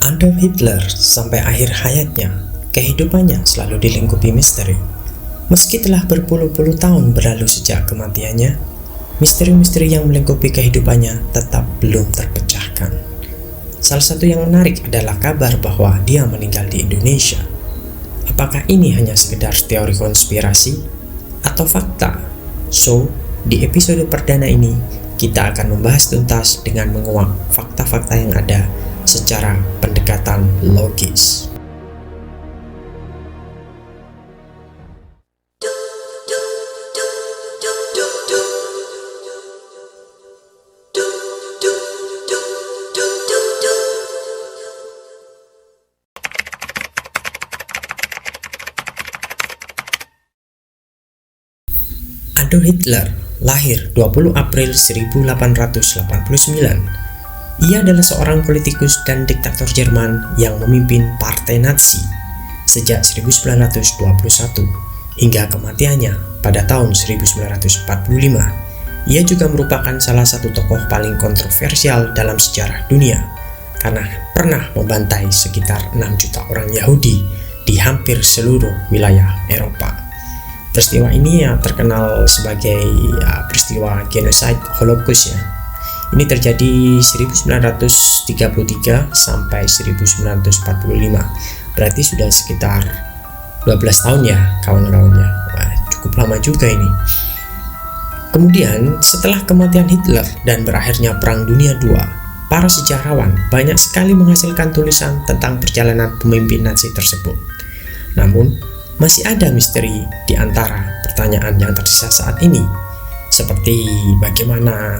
Adolf Hitler sampai akhir hayatnya, kehidupannya selalu dilingkupi misteri. Meski telah berpuluh-puluh tahun berlalu sejak kematiannya, misteri-misteri yang melingkupi kehidupannya tetap belum terpecahkan. Salah satu yang menarik adalah kabar bahwa dia meninggal di Indonesia. Apakah ini hanya sekedar teori konspirasi atau fakta? So, di episode perdana ini, kita akan membahas tuntas dengan menguak fakta-fakta yang ada secara pendekatan logis. Adolf Hitler lahir 20 April 1889. Ia adalah seorang politikus dan diktator Jerman yang memimpin Partai Nazi sejak 1921 hingga kematiannya pada tahun 1945. Ia juga merupakan salah satu tokoh paling kontroversial dalam sejarah dunia karena pernah membantai sekitar 6 juta orang Yahudi di hampir seluruh wilayah Eropa. Peristiwa ini terkenal sebagai peristiwa genocide Holocaust ya. Ini terjadi 1933 sampai 1945. Berarti sudah sekitar 12 tahun ya kawan-kawannya. Wah, cukup lama juga ini. Kemudian setelah kematian Hitler dan berakhirnya Perang Dunia II, para sejarawan banyak sekali menghasilkan tulisan tentang perjalanan pemimpin Nazi tersebut. Namun, masih ada misteri di antara pertanyaan yang tersisa saat ini. Seperti bagaimana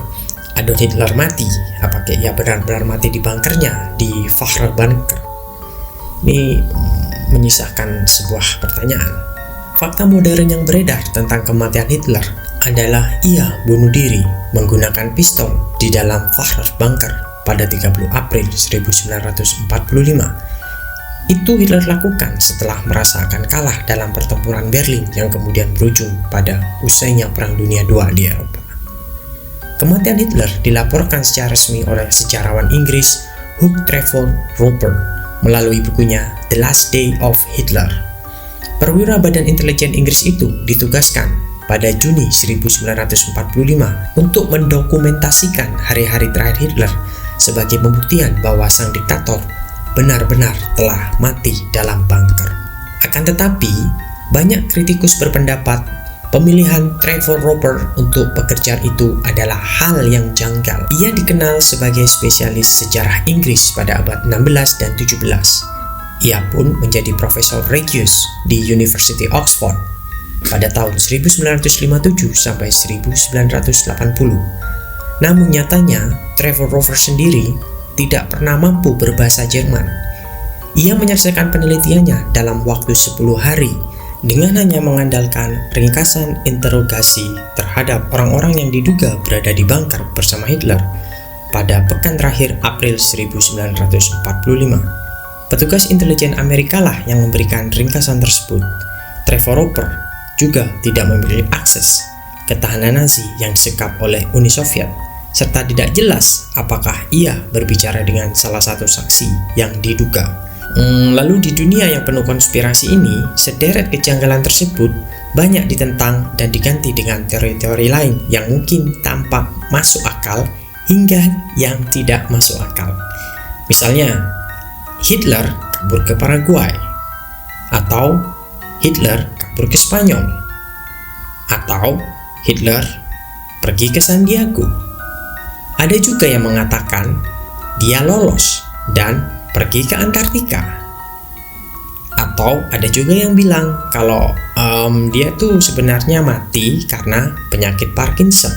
Adolf Hitler mati, apakah ia benar-benar mati di bunkernya, di Führer Bunker? Ini menyisakan sebuah pertanyaan. Fakta modern yang beredar tentang kematian Hitler adalah ia bunuh diri menggunakan pistol di dalam Führer Bunker pada 30 April 1945. Itu Hitler lakukan setelah merasakan kalah dalam pertempuran Berlin yang kemudian berujung pada usainya Perang Dunia II di Eropa. Kematian Hitler dilaporkan secara resmi oleh sejarawan Inggris Hugh Trevor Roper melalui bukunya The Last Day of Hitler. Perwira Badan Intelijen Inggris itu ditugaskan pada Juni 1945 untuk mendokumentasikan hari-hari terakhir Hitler sebagai pembuktian bahwa sang diktator benar-benar telah mati dalam bunker. Akan tetapi, banyak kritikus berpendapat pemilihan Trevor Roper untuk pekerjaan itu adalah hal yang janggal. Ia dikenal sebagai spesialis sejarah Inggris pada abad 16 dan 17. Ia pun menjadi Profesor Regius di University Oxford pada tahun 1957 sampai 1980. Namun nyatanya, Trevor Roper sendiri tidak pernah mampu berbahasa Jerman. Ia menyelesaikan penelitiannya dalam waktu 10 hari dengan hanya mengandalkan ringkasan interogasi terhadap orang-orang yang diduga berada di bunker bersama Hitler pada pekan terakhir April 1945. Petugas intelijen Amerika lah yang memberikan ringkasan tersebut. Trevor Roper juga tidak memiliki akses ke tahanan Nazi yang disekap oleh Uni Soviet, serta tidak jelas apakah ia berbicara dengan salah satu saksi yang diduga. Lalu di dunia yang penuh konspirasi ini, sederet kejanggalan tersebut banyak ditentang dan diganti dengan teori-teori lain yang mungkin tampak masuk akal hingga yang tidak masuk akal. Misalnya, Hitler kabur ke Paraguay, atau Hitler kabur ke Spanyol, atau Hitler pergi ke San Diego. Ada juga yang mengatakan dia lolos dan pergi ke Antartika. Atau ada juga yang bilang kalau dia tuh sebenarnya mati karena penyakit Parkinson.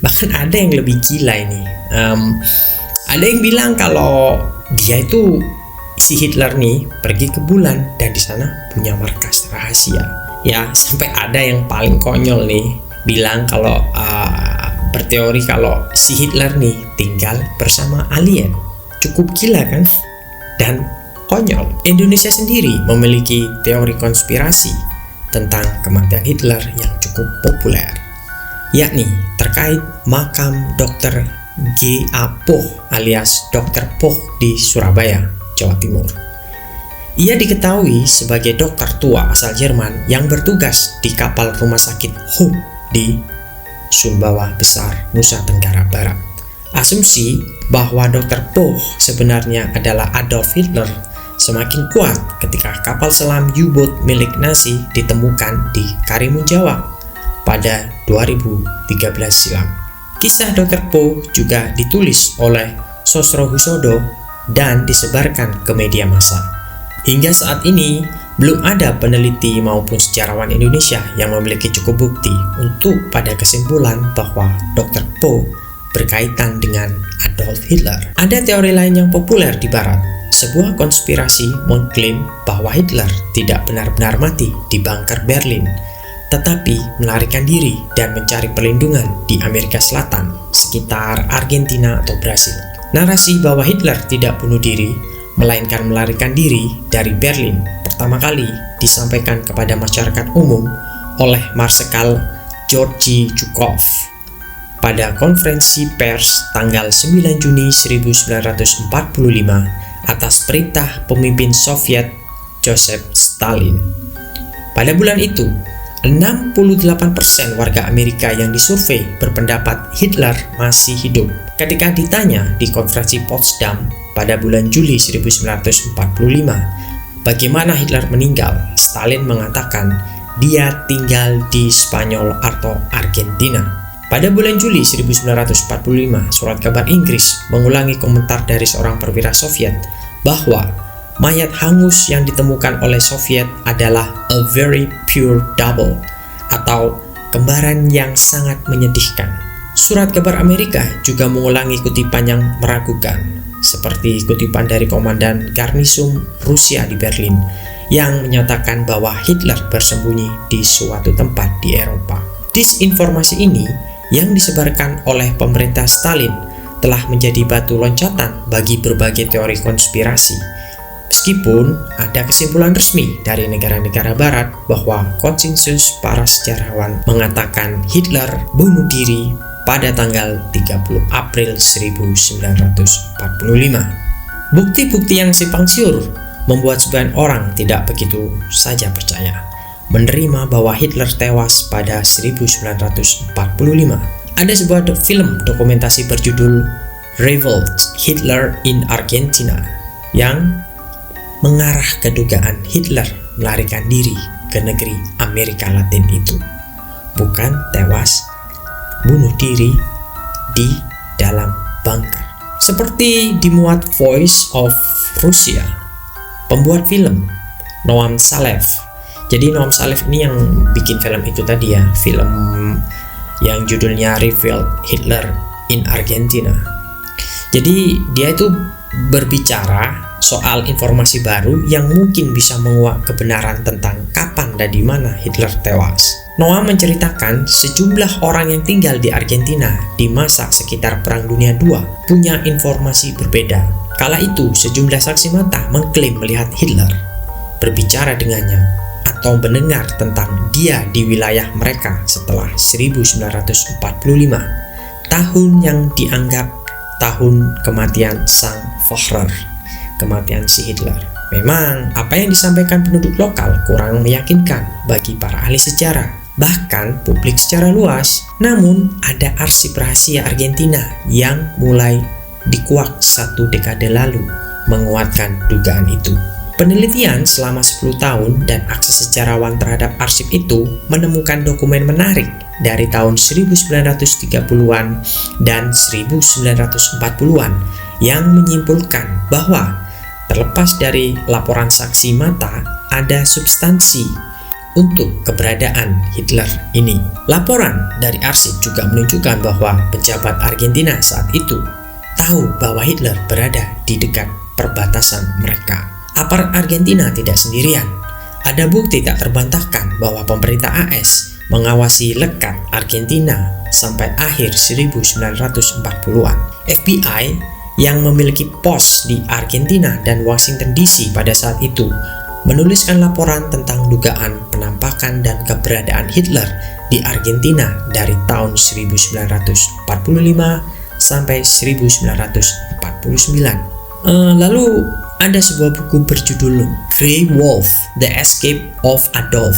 Bahkan ada yang lebih gila ini. Ada yang bilang kalau dia itu, si Hitler nih, pergi ke bulan dan di sana punya markas rahasia. Ya, sampai ada yang paling konyol nih bilang kalau berteori kalau si Hitler nih tinggal bersama alien. Cukup gila kan? Dan konyol. Indonesia sendiri memiliki teori konspirasi tentang kematian Hitler yang cukup populer, yakni terkait makam Dr. G.A. Poch alias Dr. Poch di Surabaya. Jawa Timur. Ia diketahui sebagai dokter tua asal Jerman yang bertugas di kapal rumah sakit Hope di Sumbawa Besar, Nusa Tenggara Barat. Asumsi bahwa Dr. Poe sebenarnya adalah Adolf Hitler semakin kuat ketika kapal selam U-boat milik Nazi ditemukan di Karimun Jawa pada 2013 silam. Kisah Dr. Poe juga ditulis oleh Sosrohusodo dan disebarkan ke media massa. Hingga saat ini, belum ada peneliti maupun sejarawan Indonesia yang memiliki cukup bukti untuk pada kesimpulan bahwa Dr. Poe berkaitan dengan Adolf Hitler. Ada teori lain yang populer di Barat. Sebuah konspirasi mengklaim bahwa Hitler tidak benar-benar mati di bunker Berlin, tetapi melarikan diri dan mencari perlindungan di Amerika Selatan, sekitar Argentina atau Brasil. Narasi bahwa Hitler tidak bunuh diri melainkan melarikan diri dari Berlin pertama kali disampaikan kepada masyarakat umum oleh Marsekal Georgy Zhukov pada konferensi pers tanggal 9 Juni 1945 atas perintah pemimpin Soviet Joseph Stalin. Pada bulan itu, 68% warga Amerika yang disurvei berpendapat Hitler masih hidup. Ketika ditanya di konferensi Potsdam pada bulan Juli 1945, bagaimana Hitler meninggal, Stalin mengatakan dia tinggal di Spanyol atau Argentina. Pada bulan Juli 1945, surat kabar Inggris mengulangi komentar dari seorang perwira Soviet bahwa mayat hangus yang ditemukan oleh Soviet adalah a very pure double atau kembaran yang sangat menyedihkan. Surat kabar Amerika juga mengulangi kutipan yang meragukan, seperti kutipan dari komandan garnisun Rusia di Berlin yang menyatakan bahwa Hitler bersembunyi di suatu tempat di Eropa. Disinformasi ini yang disebarkan oleh pemerintah Stalin telah menjadi batu loncatan bagi berbagai teori konspirasi. Meskipun ada kesimpulan resmi dari negara-negara barat bahwa konsensus para sejarawan mengatakan Hitler bunuh diri pada tanggal 30 April 1945. Bukti-bukti yang simpang siur membuat sebagian orang tidak begitu saja percaya menerima bahwa Hitler tewas pada 1945. Ada sebuah film dokumentasi berjudul Revolt Hitler in Argentina yang mengarah ke dugaan Hitler melarikan diri ke negeri Amerika Latin itu, bukan tewas bunuh diri di dalam bunker. Seperti dimuat Voice of Russia, pembuat film Noam Salev. Jadi Noam Salev ini yang bikin film itu tadi ya, film yang judulnya Revolt Hitler in Argentina. Jadi dia itu berbicara soal informasi baru yang mungkin bisa menguak kebenaran tentang kapan dan di mana Hitler tewas. Noam menceritakan sejumlah orang yang tinggal di Argentina di masa sekitar Perang Dunia II punya informasi berbeda. Kala itu, sejumlah saksi mata mengklaim melihat Hitler, berbicara dengannya, atau mendengar tentang dia di wilayah mereka setelah 1945, tahun yang dianggap tahun kematian Sang Führer, kematian si Hitler. Memang, apa yang disampaikan penduduk lokal kurang meyakinkan bagi para ahli sejarah, bahkan publik secara luas. Namun, ada arsip rahasia Argentina yang mulai dikuak 1 dekade lalu menguatkan dugaan itu. Penelitian selama 10 tahun dan akses sejarawan terhadap arsip itu menemukan dokumen menarik dari tahun 1930-an dan 1940-an yang menyimpulkan bahwa terlepas dari laporan saksi mata, ada substansi untuk keberadaan Hitler ini. Laporan dari arsip juga menunjukkan bahwa pejabat Argentina saat itu tahu bahwa Hitler berada di dekat perbatasan mereka. Aparat Argentina tidak sendirian. Ada bukti tak terbantahkan bahwa pemerintah AS mengawasi lekat Argentina sampai akhir 1940-an. FBI yang memiliki pos di Argentina dan Washington DC pada saat itu menuliskan laporan tentang dugaan penampakan dan keberadaan Hitler di Argentina dari tahun 1945 sampai 1949. Lalu ada sebuah buku berjudul Grey Wolf: The Escape of Adolf,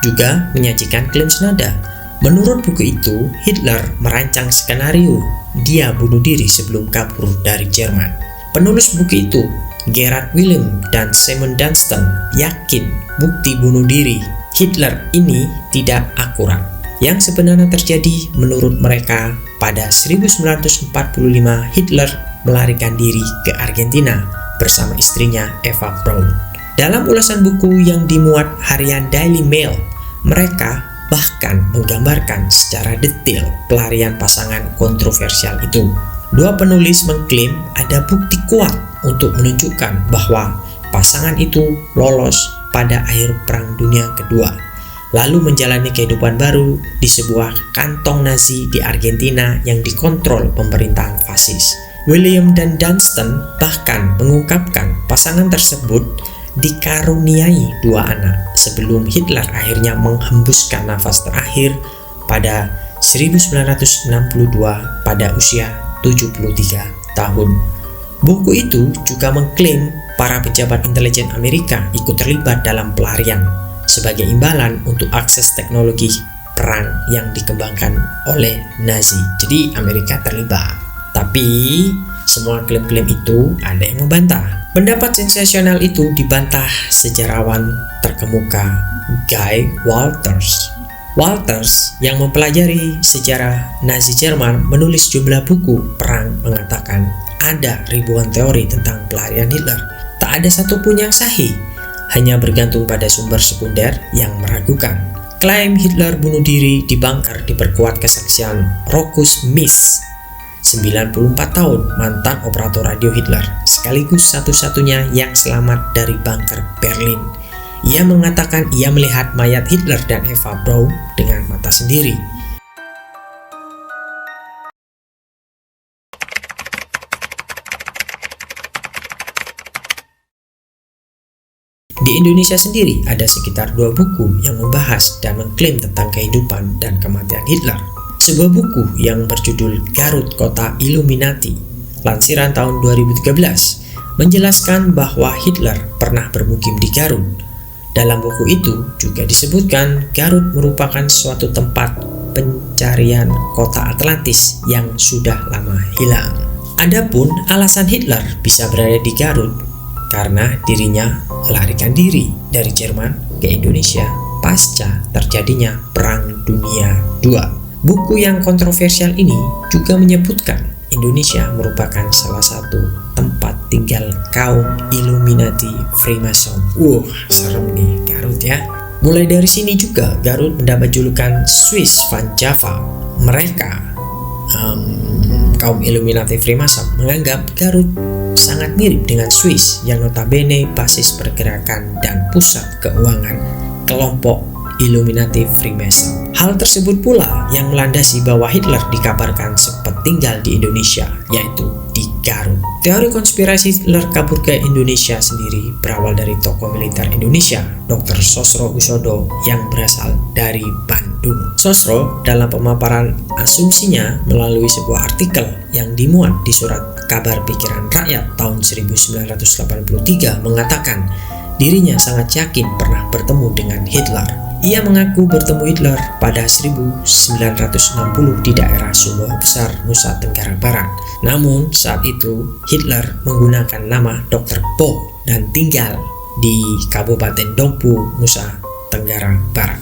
juga menyajikan klaim senada. Menurut buku itu, Hitler merancang skenario dia bunuh diri sebelum kabur dari Jerman. Penulis buku itu, Gerard Willem dan Simon Dunstan, yakin bukti bunuh diri Hitler ini tidak akurat. Yang sebenarnya terjadi menurut mereka, pada 1945 Hitler melarikan diri ke Argentina bersama istrinya Eva Braun. Dalam ulasan buku yang dimuat harian Daily Mail, mereka bahkan menggambarkan secara detail pelarian pasangan kontroversial itu. Dua penulis mengklaim ada bukti kuat untuk menunjukkan bahwa pasangan itu lolos pada akhir Perang Dunia Kedua, lalu menjalani kehidupan baru di sebuah kantong Nazi di Argentina yang dikontrol pemerintahan fasis. William dan Dunstan bahkan mengungkapkan pasangan tersebut dikaruniai 2 anak sebelum Hitler akhirnya menghembuskan nafas terakhir pada 1962 pada usia 73 tahun. Buku itu juga mengklaim para pejabat intelijen Amerika ikut terlibat dalam pelarian sebagai imbalan untuk akses teknologi perang yang dikembangkan oleh Nazi. Jadi Amerika terlibat. Tapi semua klaim-klaim itu ada yang membantah. Pendapat sensasional itu dibantah sejarawan terkemuka Guy Walters. Walters yang mempelajari sejarah Nazi Jerman menulis jumlah buku perang mengatakan ada ribuan teori tentang pelarian Hitler. Tak ada satupun yang sahih, hanya bergantung pada sumber sekunder yang meragukan. Klaim Hitler bunuh diri di bunker diperkuat kesaksian Rochus Miss, 94 tahun, mantan operator radio Hitler, sekaligus satu-satunya yang selamat dari bunker Berlin. Ia mengatakan ia melihat mayat Hitler dan Eva Braun dengan mata sendiri. Di Indonesia sendiri ada sekitar 2 buku yang membahas dan mengklaim tentang kehidupan dan kematian Hitler. Sebuah buku yang berjudul Garut Kota Illuminati, lansiran tahun 2013, menjelaskan bahwa Hitler pernah bermukim di Garut. Dalam buku itu juga disebutkan Garut merupakan suatu tempat pencarian kota Atlantis yang sudah lama hilang. Adapun alasan Hitler bisa berada di Garut karena dirinya melarikan diri dari Jerman ke Indonesia pasca terjadinya Perang Dunia II. Buku yang kontroversial ini juga menyebutkan Indonesia merupakan salah satu tempat tinggal kaum Illuminati Freemason. Serem nih Garut ya. Mulai dari sini juga Garut mendapat julukan Swiss Van Java. Mereka, kaum Illuminati Freemason, menganggap Garut sangat mirip dengan Swiss yang notabene basis pergerakan dan pusat keuangan kelompok Illuminati Freemason. Hal tersebut pula yang melandasi bahwa Hitler dikabarkan sempat tinggal di Indonesia, yaitu di Garut. Teori konspirasi Hitler kabur ke Indonesia sendiri berawal dari tokoh militer Indonesia, Dr. Sosro Husodo yang berasal dari Bandung. Sosro dalam pemaparan asumsinya melalui sebuah artikel yang dimuat di surat Kabar Pikiran Rakyat tahun 1983 mengatakan dirinya sangat yakin pernah bertemu dengan Hitler. Ia mengaku bertemu Hitler pada 1960 di daerah Sumbawa Besar, Nusa Tenggara Barat. Namun saat itu Hitler menggunakan nama Dr. Boh dan tinggal di Kabupaten Dompu, Nusa Tenggara Barat.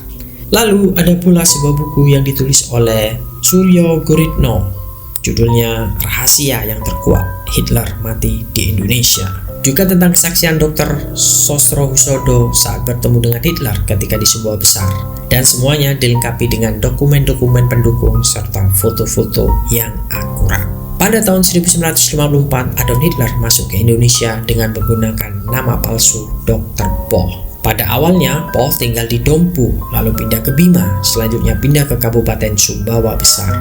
Lalu ada pula sebuah buku yang ditulis oleh Suryo Guritno, judulnya Rahasia yang Terkuat, Hitler Mati di Indonesia. Juga tentang kesaksian Dr. Sosro Husodo saat bertemu dengan Hitler ketika di Sumbawa Besar. Dan semuanya dilengkapi dengan dokumen-dokumen pendukung serta foto-foto yang akurat. Pada tahun 1954, Adolf Hitler masuk ke Indonesia dengan menggunakan nama palsu Dr. Boh. Pada awalnya, Boh tinggal di Dompu, lalu pindah ke Bima, selanjutnya pindah ke Kabupaten Sumbawa Besar.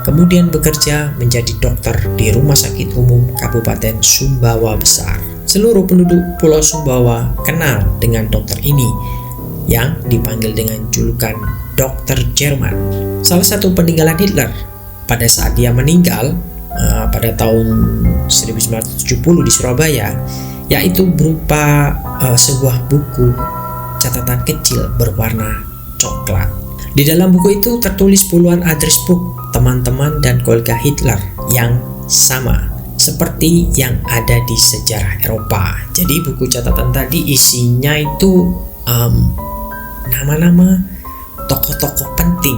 Kemudian bekerja menjadi dokter di Rumah Sakit Umum Kabupaten Sumbawa Besar. Seluruh penduduk Pulau Sumbawa kenal dengan dokter ini yang dipanggil dengan julukan Dokter Jerman. Salah satu peninggalan Hitler pada saat dia meninggal pada tahun 1970 di Surabaya, yaitu berupa sebuah buku catatan kecil berwarna coklat. Di dalam buku itu tertulis puluhan address book teman-teman dan keluarga Hitler yang sama seperti yang ada di sejarah Eropa. Jadi buku catatan tadi isinya itu nama-nama tokoh-tokoh penting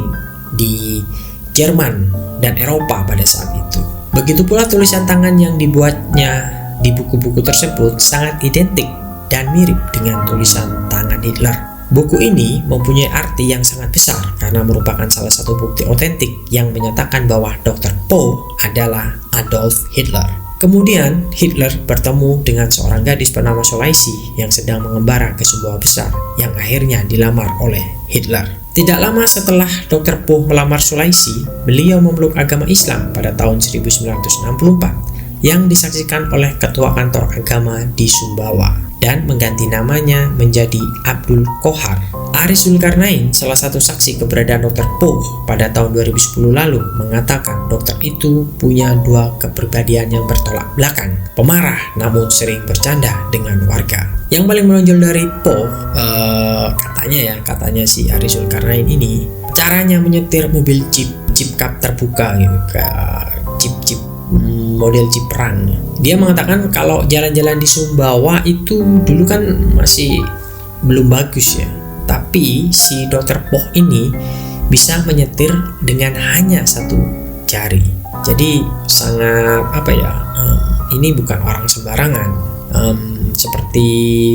di Jerman dan Eropa pada saat itu. Begitu pula tulisan tangan yang dibuatnya di buku-buku tersebut sangat identik dan mirip dengan tulisan tangan Hitler. Buku ini mempunyai arti yang sangat besar karena merupakan salah satu bukti otentik yang menyatakan bahwa Dr. Poe adalah Adolf Hitler. Kemudian Hitler bertemu dengan seorang gadis bernama Solaisi yang sedang mengembara ke sebuah besar yang akhirnya dilamar oleh Hitler. Tidak lama setelah Dr. Poe melamar Solaisi, beliau memeluk agama Islam pada tahun 1964 yang disaksikan oleh ketua kantor agama di Sumbawa dan mengganti namanya menjadi Abdul Qohar. Aris Zulkarnain, salah satu saksi keberadaan Dr. Poe pada tahun 2010 lalu, mengatakan dokter itu punya dua kepribadian yang bertolak belakang, pemarah namun sering bercanda dengan warga. Yang paling menonjol dari Poe, katanya si Aris Zulkarnain ini, caranya menyetir mobil jeep kap terbuka gitu, jeep model jeep perang. Dia mengatakan kalau jalan-jalan di Sumbawa itu dulu kan masih belum bagus ya, tapi si Dr. Poe ini bisa menyetir dengan hanya satu jari. Jadi sangat ini bukan orang sembarangan, seperti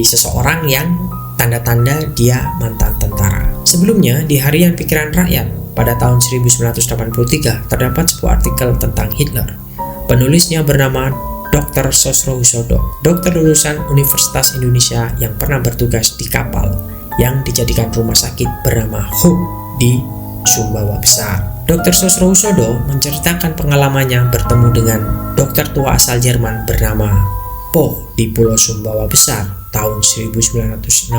seseorang yang tanda-tanda dia mantan tentara. Sebelumnya di Harian Pikiran Rakyat pada tahun 1983 terdapat sebuah artikel tentang Hitler. Penulisnya bernama Dr. Sosrohusodo, dokter lulusan Universitas Indonesia yang pernah bertugas di kapal yang dijadikan rumah sakit bernama Hope di Sumbawa Besar. Dr. Sosrohusodo menceritakan pengalamannya bertemu dengan dokter tua asal Jerman bernama Poe di Pulau Sumbawa Besar tahun 1960.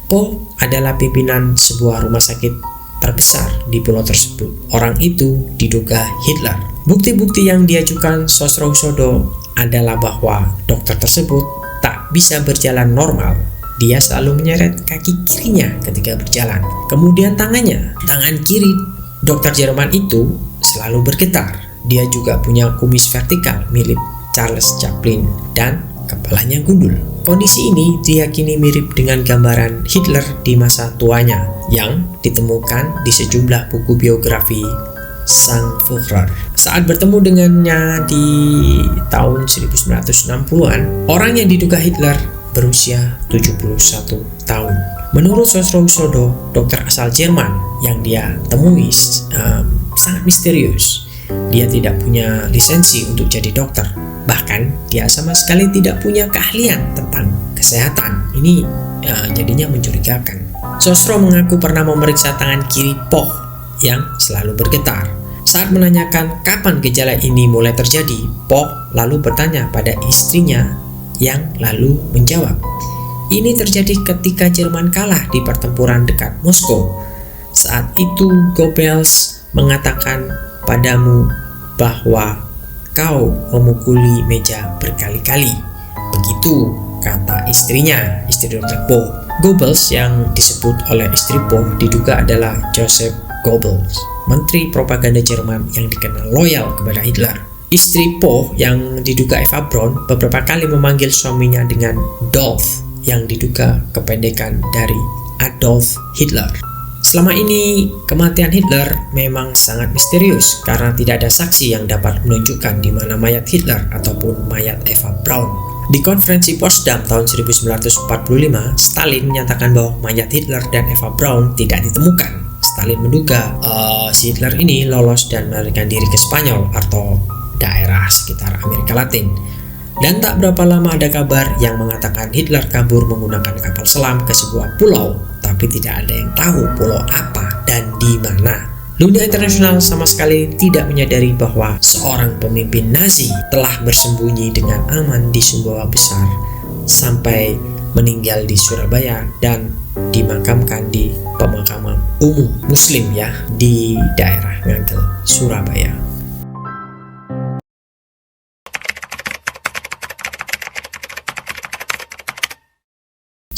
Poe adalah pimpinan sebuah rumah sakit terbesar di pulau tersebut. Orang itu diduga Hitler. Bukti-bukti yang diajukan Sosrohusodo adalah bahwa dokter tersebut tak bisa berjalan normal. Dia selalu menyeret kaki kirinya ketika berjalan. Kemudian tangan kiri dokter Jerman itu selalu bergetar. Dia juga punya kumis vertikal mirip Charles Chaplin dan kepalanya gundul. Kondisi ini diyakini mirip dengan gambaran Hitler di masa tuanya yang ditemukan di sejumlah buku biografi sang Führer. Saat bertemu dengannya di tahun 1960-an, orang yang diduga Hitler berusia 71 tahun. Menurut Sosrohusodo, dokter asal Jerman yang dia temui sangat misterius. Dia tidak punya lisensi untuk jadi dokter. Bahkan dia sama sekali tidak punya keahlian tentang kesehatan. Ini jadinya mencurigakan. Sosro mengaku pernah memeriksa tangan kiri Poe yang selalu bergetar. Saat menanyakan kapan gejala ini mulai terjadi, Poe lalu bertanya pada istrinya yang lalu menjawab, ini terjadi ketika Jerman kalah di pertempuran dekat Moskow. Saat itu Goebbels mengatakan padamu bahwa kau memukuli meja berkali-kali. Begitu kata istrinya, istri Dr. Poe. Goebbels yang disebut oleh istri Poe diduga adalah Joseph Goebbels, menteri propaganda Jerman yang dikenal loyal kepada Hitler. Istri Poe yang diduga Eva Braun beberapa kali memanggil suaminya dengan Dolf yang diduga kependekan dari Adolf Hitler. Selama ini, kematian Hitler memang sangat misterius karena tidak ada saksi yang dapat menunjukkan di mana mayat Hitler ataupun mayat Eva Braun. Di konferensi Potsdam tahun 1945, Stalin menyatakan bahwa mayat Hitler dan Eva Braun tidak ditemukan. Stalin menduga si Hitler ini lolos dan melarikan diri ke Spanyol atau daerah sekitar Amerika Latin. Dan tak berapa lama ada kabar yang mengatakan Hitler kabur menggunakan kapal selam ke sebuah pulau, tapi tidak ada yang tahu pulau apa dan di mana. Dunia internasional sama sekali tidak menyadari bahwa seorang pemimpin Nazi telah bersembunyi dengan aman di Sumbawa Besar sampai meninggal di Surabaya dan dimakamkan di pemakaman umum Muslim di daerah Ngagel, Surabaya.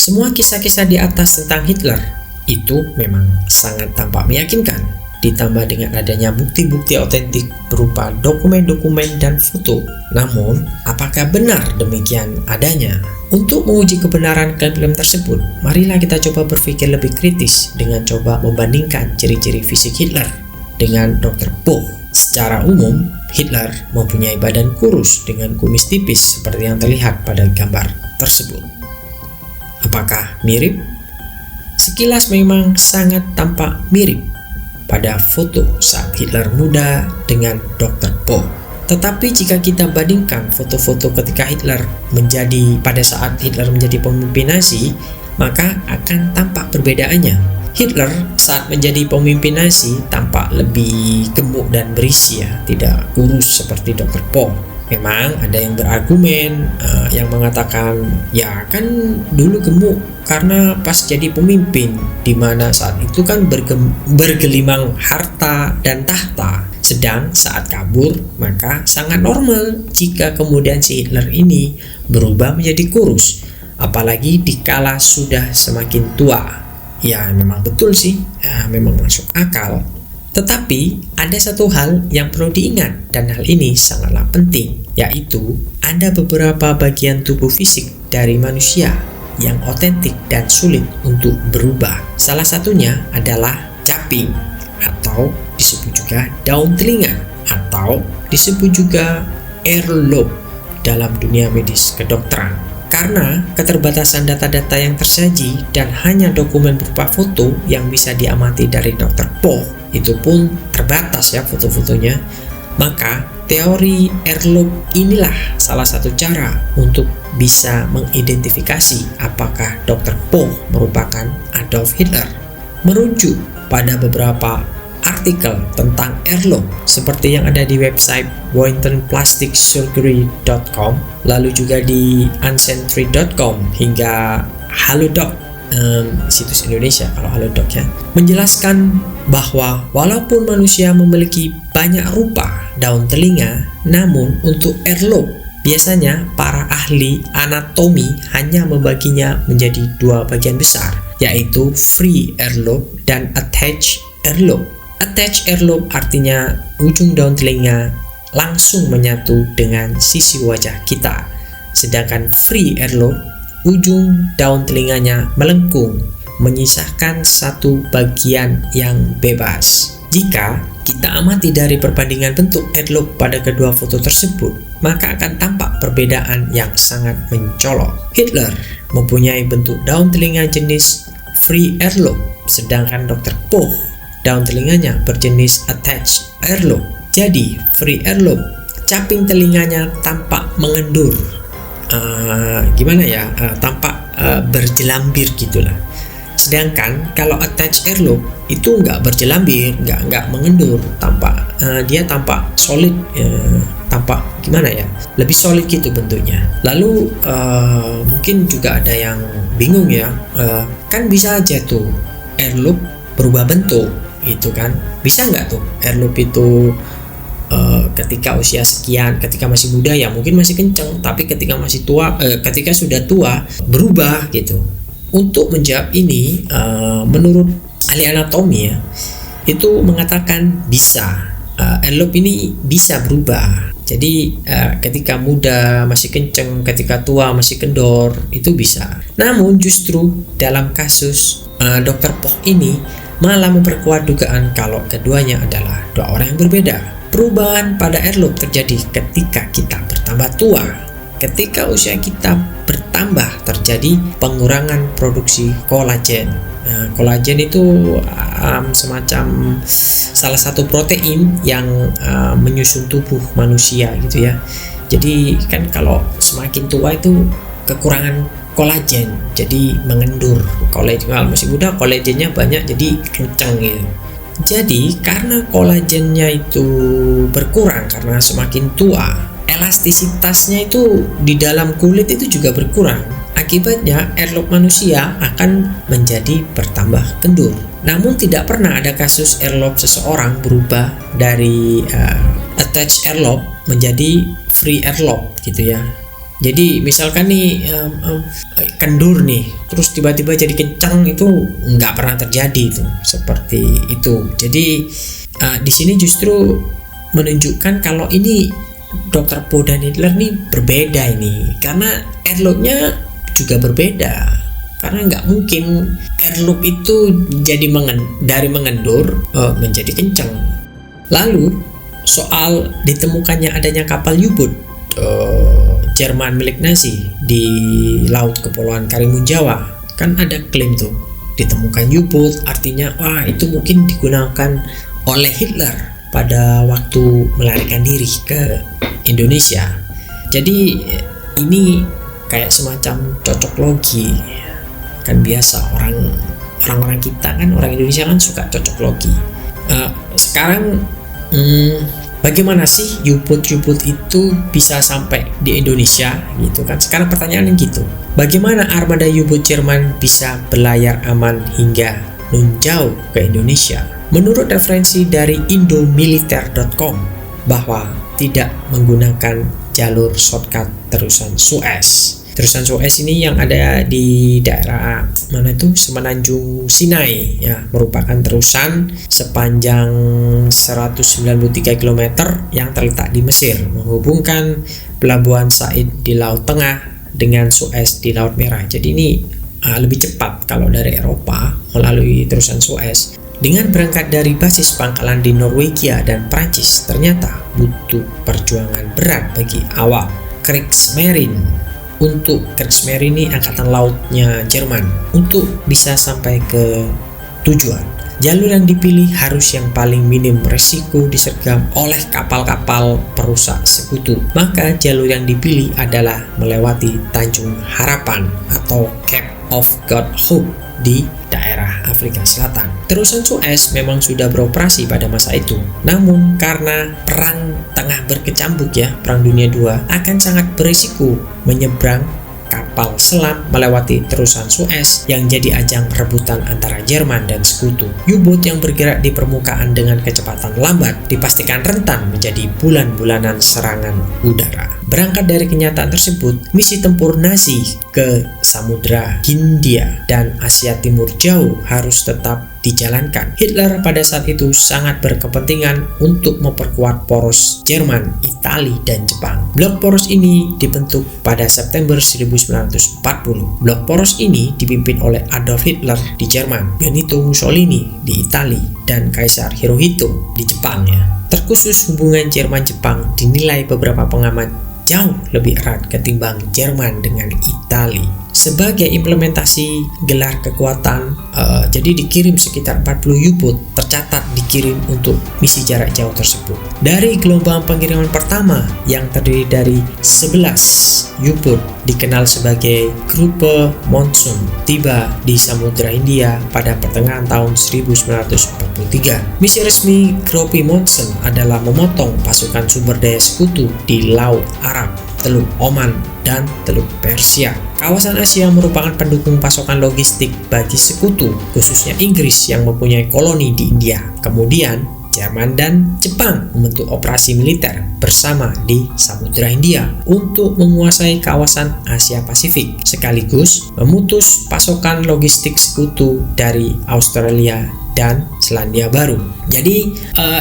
Semua kisah-kisah di atas tentang Hitler itu memang sangat tampak meyakinkan, ditambah dengan adanya bukti-bukti otentik berupa dokumen-dokumen dan foto. Namun, apakah benar demikian adanya? Untuk menguji kebenaran klaim-klaim tersebut, marilah kita coba berpikir lebih kritis dengan coba membandingkan ciri-ciri fisik Hitler dengan Dr. Boh. Secara umum, Hitler mempunyai badan kurus dengan kumis tipis seperti yang terlihat pada gambar tersebut. Apakah mirip? Sekilas memang sangat tampak mirip pada foto saat Hitler muda dengan Dr. Boh. Tetapi jika kita bandingkan foto-foto ketika Hitler pada saat Hitler menjadi pemimpin Nazi, maka akan tampak perbedaannya. Hitler saat menjadi pemimpin Nazi tampak lebih gemuk dan berisi ya, tidak kurus seperti Dr. Boh. Memang ada yang berargumen yang mengatakan ya kan dulu gemuk karena pas jadi pemimpin, di mana saat itu kan bergelimang harta dan tahta. Sedang saat kabur maka sangat normal jika kemudian si Hitler ini berubah menjadi kurus, apalagi dikala sudah semakin tua. Ya memang betul sih, ya, memang masuk akal. Tetapi ada satu hal yang perlu diingat, dan hal ini sangatlah penting, yaitu ada beberapa bagian tubuh fisik dari manusia yang otentik dan sulit untuk berubah. Salah satunya adalah caping, atau disebut juga daun telinga, atau disebut juga earlobe dalam dunia medis kedokteran. Karena keterbatasan data-data yang tersaji dan hanya dokumen berupa foto yang bisa diamati dari Dr. Boh, itu pun terbatas ya foto-fotonya, maka teori earlobe inilah salah satu cara untuk bisa mengidentifikasi apakah Dr. Boh merupakan Adolf Hitler. Merujuk pada beberapa artikel tentang earlobe seperti yang ada di website boyntonplasticsurgery.com, lalu juga di ancestry.com hingga Halodoc, situs Indonesia kalau Halodoc ya, menjelaskan bahwa walaupun manusia memiliki banyak rupa daun telinga, namun untuk earlobe biasanya para ahli anatomi hanya membaginya menjadi dua bagian besar, yaitu free earlobe dan attached earlobe. Attached earlobe artinya ujung daun telinga langsung menyatu dengan sisi wajah kita, sedangkan free earlobe ujung daun telinganya melengkung, menyisakan satu bagian yang bebas. Jika kita amati dari perbandingan bentuk earlobe pada kedua foto tersebut, maka akan tampak perbedaan yang sangat mencolok. Hitler mempunyai bentuk daun telinga jenis free earlobe, sedangkan Dr. Boh daun telinganya berjenis attached earlobe. Jadi free earlobe, caping telinganya tampak mengendur, tampak berjelambir gitulah. Sedangkan kalau attached earlobe itu nggak berjelambir, nggak mengendur, dia tampak solid, tampak lebih solid gitu bentuknya. Lalu mungkin juga ada yang bingung ya, kan bisa aja tuh earlobe berubah bentuk, itu kan bisa nggak tuh earlobe itu ketika usia sekian, ketika masih muda ya mungkin masih kenceng, tapi ketika masih tua, ketika sudah tua berubah gitu. Untuk menjawab ini, menurut ahli anatomi ya, itu mengatakan bisa, earlobe ini bisa berubah. Jadi ketika muda masih kenceng, ketika tua masih kendor, itu bisa. Namun justru dalam kasus Dr. Boh ini malah memperkuat dugaan kalau keduanya adalah dua orang yang berbeda. Perubahan pada earlobe terjadi ketika kita bertambah tua. Ketika usia kita bertambah, terjadi pengurangan produksi kolagen. Kolagen itu semacam salah satu protein yang menyusun tubuh manusia gitu ya. Jadi kan kalau semakin tua itu kekurangan kolagen, jadi mengendur. Kolagen kalau masih muda kolagennya banyak, jadi kencang gitu. Jadi karena kolagennya itu berkurang karena semakin tua, elastisitasnya itu di dalam kulit itu juga berkurang. Akibatnya earlobe manusia akan menjadi bertambah kendur. Namun tidak pernah ada kasus earlobe seseorang berubah dari attached earlobe menjadi free earlobe gitu ya. Jadi misalkan nih kendur nih, terus tiba-tiba jadi kencang, itu nggak pernah terjadi itu seperti itu. Jadi di sini justru menunjukkan kalau ini Dr. Poe dan Hitler nih berbeda ini, karena airloop-nya juga berbeda. Karena nggak mungkin airloop itu jadi dari mengendur menjadi kencang. Lalu soal ditemukannya adanya kapal U-boat Jerman milik Nazi di Laut Kepulauan Karimun Jawa, kan ada klaim tuh ditemukan U-boat, artinya wah itu mungkin digunakan oleh Hitler pada waktu melarikan diri ke Indonesia. Jadi ini kayak semacam cocok logi. Kan biasa orang-orang kita kan, orang Indonesia kan suka cocok logi. Sekarang bagaimana sih U-boat itu bisa sampai di Indonesia gitu kan? Sekarang pertanyaannya gitu. Bagaimana armada U-boat Jerman bisa berlayar aman hingga nun jauh ke Indonesia? Menurut referensi dari indomiliter.com bahwa tidak menggunakan jalur shortcut terusan Suez. Terusan Suez ini yang ada di daerah mana itu, Semenanjung Sinai ya, merupakan terusan sepanjang 193 km yang terletak di Mesir, menghubungkan Pelabuhan Said di Laut Tengah dengan Suez di Laut Merah. Jadi ini lebih cepat kalau dari Eropa melalui terusan Suez. Dengan berangkat dari basis pangkalan di Norwegia dan Prancis, ternyata butuh perjuangan berat bagi awak Kriegsmarine. Untuk Kriegsmarine ini angkatan lautnya Jerman, untuk bisa sampai ke tujuan. Jalur yang dipilih harus yang paling minim resiko disergam oleh kapal-kapal perusak sekutu. Maka jalur yang dipilih adalah melewati Tanjung Harapan atau Cape of God Hope di daerah Afrika Selatan. Terusan Suez memang sudah beroperasi pada masa itu, namun karena perang tengah berkecamuk ya, Perang Dunia II, akan sangat berisiko menyeberang kapal selam melewati terusan Suez yang jadi ajang rebutan antara Jerman dan sekutu. U-boat yang bergerak di permukaan dengan kecepatan lambat dipastikan rentan menjadi bulan-bulanan serangan udara. Berangkat dari kenyataan tersebut, misi tempur Nazi ke Samudra Hindia dan Asia Timur jauh harus tetap dijalankan. Hitler pada saat itu sangat berkepentingan untuk memperkuat poros Jerman, Italia, dan Jepang. Blok poros ini dibentuk pada September 1940. Blok poros ini dipimpin oleh Adolf Hitler di Jerman, Benito Mussolini di Italia, dan Kaisar Hirohito di Jepang ya. Terkhusus hubungan Jerman-Jepang dinilai beberapa pengamat jauh lebih erat ketimbang Jerman dengan Italia. Sebagai implementasi gelar kekuatan, jadi dikirim sekitar 40 U-boat tercatat dikirim untuk misi jarak jauh tersebut. Dari gelombang pengiriman pertama yang terdiri dari 11 U-boat dikenal sebagai Gruppe Monsun tiba di Samudra Hindia pada pertengahan tahun 1943. Misi resmi Gruppe Monsun adalah memotong pasukan sumber daya sekutu di Laut Arab, Teluk Oman, dan Teluk Persia. Kawasan Asia merupakan pendukung pasokan logistik bagi sekutu, khususnya Inggris yang mempunyai koloni di India. Kemudian, Jerman dan Jepang membentuk operasi militer bersama di Samudra Hindia untuk menguasai kawasan Asia Pasifik, sekaligus memutus pasokan logistik sekutu dari Australia dan Selandia Baru. Jadi,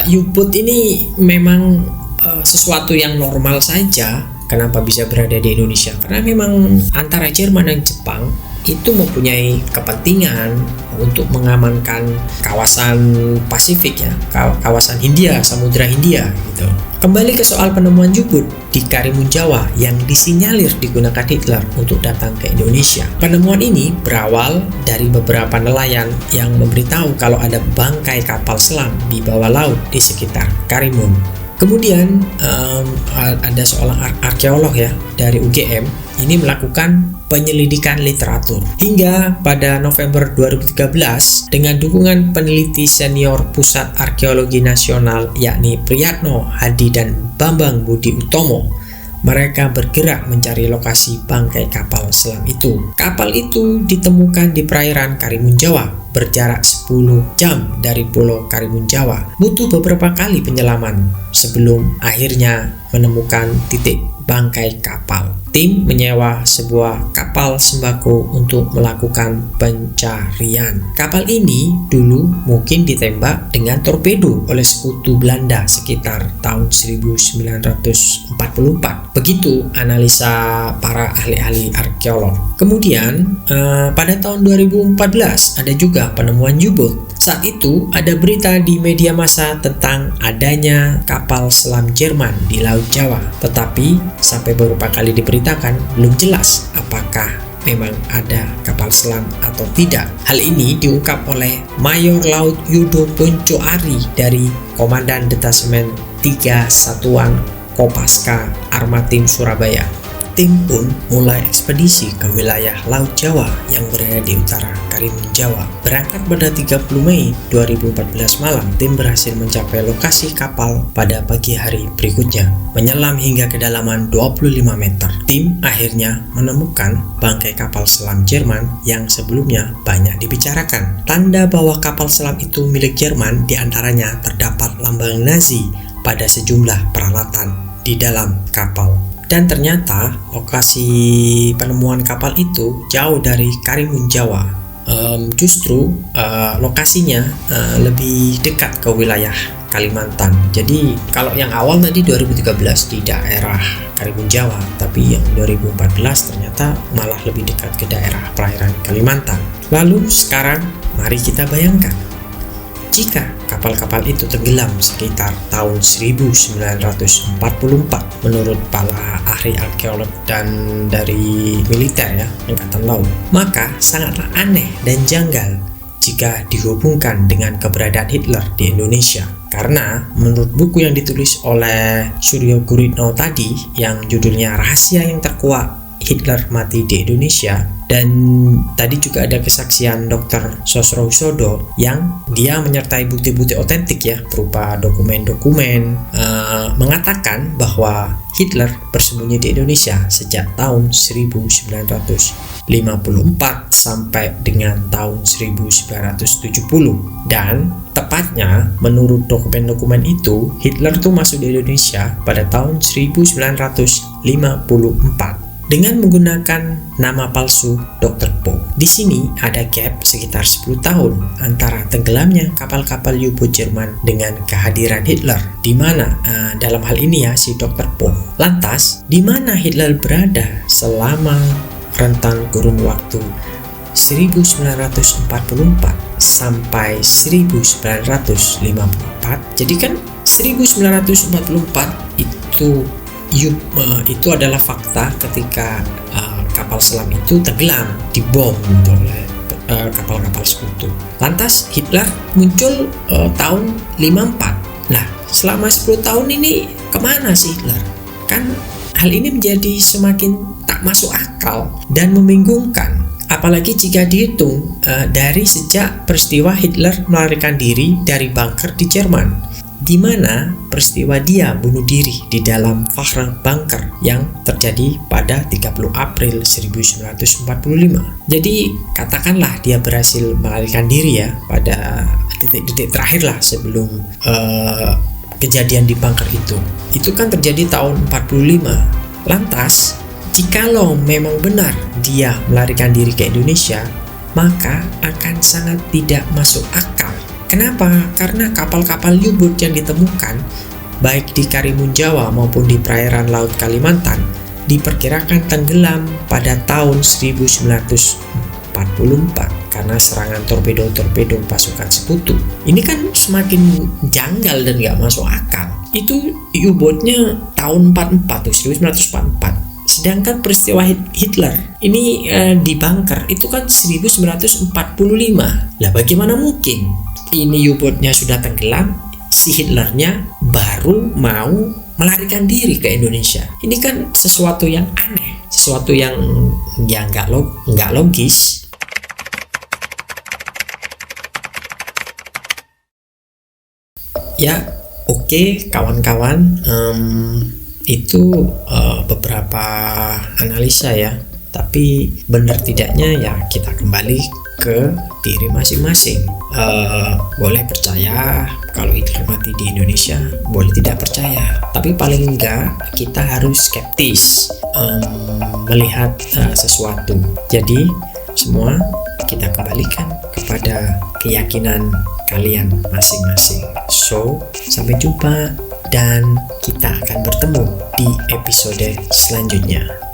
U-boat ini memang sesuatu yang normal saja. Kenapa bisa berada di Indonesia? Karena memang antara Jerman dan Jepang itu mempunyai kepentingan untuk mengamankan kawasan Pasifik ya, kawasan Hindia, Samudra Hindia gitu. Kembali ke soal penemuan U-boat di Karimun Jawa yang disinyalir digunakan Hitler untuk datang ke Indonesia. Penemuan ini berawal dari beberapa nelayan yang memberitahu kalau ada bangkai kapal selam di bawah laut di sekitar Karimun. Kemudian ada seorang arkeolog ya dari UGM ini melakukan penyelidikan literatur hingga pada November 2013 dengan dukungan peneliti senior Pusat Arkeologi Nasional yakni Priyatno Hadi dan Bambang Budi Utomo. Mereka bergerak mencari lokasi bangkai kapal selam itu. Kapal itu ditemukan di perairan Karimun Jawa, berjarak 10 jam dari Pulau Karimun Jawa. Butuh beberapa kali penyelaman sebelum akhirnya menemukan titik bangkai kapal. Tim menyewa sebuah kapal sembako untuk melakukan pencarian. Kapal ini dulu mungkin ditembak dengan torpedo oleh sekutu Belanda sekitar tahun 1944. Begitu analisa para ahli-ahli arkeolog. Kemudian pada tahun 2014 ada juga penemuan U-boat. Saat itu ada berita di media massa tentang adanya kapal selam Jerman di Laut Jawa, tetapi sampai beberapa kali diberitakan belum jelas apakah memang ada kapal selam atau tidak. Hal ini diungkap oleh Mayor Laut Yudo Ponco Ari dari Komandan Detasemen 3 Satuan Kopaska Armatim Surabaya. Tim pun mulai ekspedisi ke wilayah Laut Jawa yang berada di utara Karimun Jawa. Berangkat pada 30 Mei 2014 malam, tim berhasil mencapai lokasi kapal pada pagi hari berikutnya. Menyelam hingga kedalaman 25 meter. Tim akhirnya menemukan bangkai kapal selam Jerman yang sebelumnya banyak dibicarakan. Tanda bahwa kapal selam itu milik Jerman diantaranya terdapat lambang Nazi pada sejumlah peralatan di dalam kapal. Dan ternyata lokasi penemuan kapal itu jauh dari Karimun Jawa. Justru lokasinya lebih dekat ke wilayah Kalimantan. Jadi kalau yang awal tadi 2013 di daerah Karimun Jawa, tapi yang 2014 ternyata malah lebih dekat ke daerah perairan Kalimantan. Lalu sekarang mari kita bayangkan, jika kapal-kapal itu tenggelam sekitar tahun 1944 menurut para ahli arkeolog dan dari militer Angkatan Laut, maka sangatlah aneh dan janggal jika dihubungkan dengan keberadaan Hitler di Indonesia. Karena menurut buku yang ditulis oleh Suryo Guritno tadi yang judulnya Rahasia yang Terkuak Hitler Mati di Indonesia, dan tadi juga ada kesaksian Dr. Sosrohusodo yang dia menyertai bukti-bukti otentik berupa dokumen-dokumen mengatakan bahwa Hitler bersembunyi di Indonesia sejak tahun 1954 sampai dengan tahun 1970. Dan tepatnya menurut dokumen-dokumen itu Hitler tuh masuk di Indonesia pada tahun 1954 dengan menggunakan nama palsu Dr. Po. Di sini ada gap sekitar 10 tahun antara tenggelamnya kapal-kapal U-boat Jerman dengan kehadiran Hitler, di mana dalam hal ini si Dr. Po. Lantas, di mana Hitler berada selama rentang kurun waktu 1944 sampai 1954? Jadi kan 1944 itu adalah fakta ketika kapal selam itu tenggelam, dibom oleh kapal-kapal sekutu. Lantas Hitler muncul tahun 54. Nah, selama 10 tahun ini kemana sih Hitler? Kan hal ini menjadi semakin tak masuk akal dan membingungkan. Apalagi jika dihitung dari sejak peristiwa Hitler melarikan diri dari bunker di Jerman, di mana peristiwa dia bunuh diri di dalam Fachra bunker yang terjadi pada 30 April 1945. Jadi katakanlah dia berhasil melarikan diri pada detik-detik terakhir lah sebelum kejadian di bunker itu. Itu kan terjadi tahun 45. Lantas, jikalau memang benar dia melarikan diri ke Indonesia, maka akan sangat tidak masuk akal. Kenapa? Karena kapal-kapal U-boat yang ditemukan baik di Karimun Jawa maupun di perairan Laut Kalimantan diperkirakan tenggelam pada tahun 1944 karena serangan torpedo-torpedo pasukan sekutu. Ini kan semakin janggal dan gak masuk akal. Itu U-boatnya tahun 1944. Sedangkan peristiwa Hitler ini di bunker itu kan 1945. Lah bagaimana mungkin ini U-boatnya sudah tenggelam, si Hitlernya baru mau melarikan diri ke Indonesia? Ini kan sesuatu yang aneh, sesuatu yang nggak logis. Ya, oke, kawan-kawan, itu beberapa analisa tapi benar tidaknya kita kembali ke diri masing-masing. Boleh percaya kalau Hitler mati di Indonesia, boleh tidak percaya, tapi paling enggak kita harus skeptis melihat sesuatu. Jadi semua kita kembalikan kepada keyakinan kalian masing-masing. So, sampai jumpa dan kita akan bertemu di episode selanjutnya.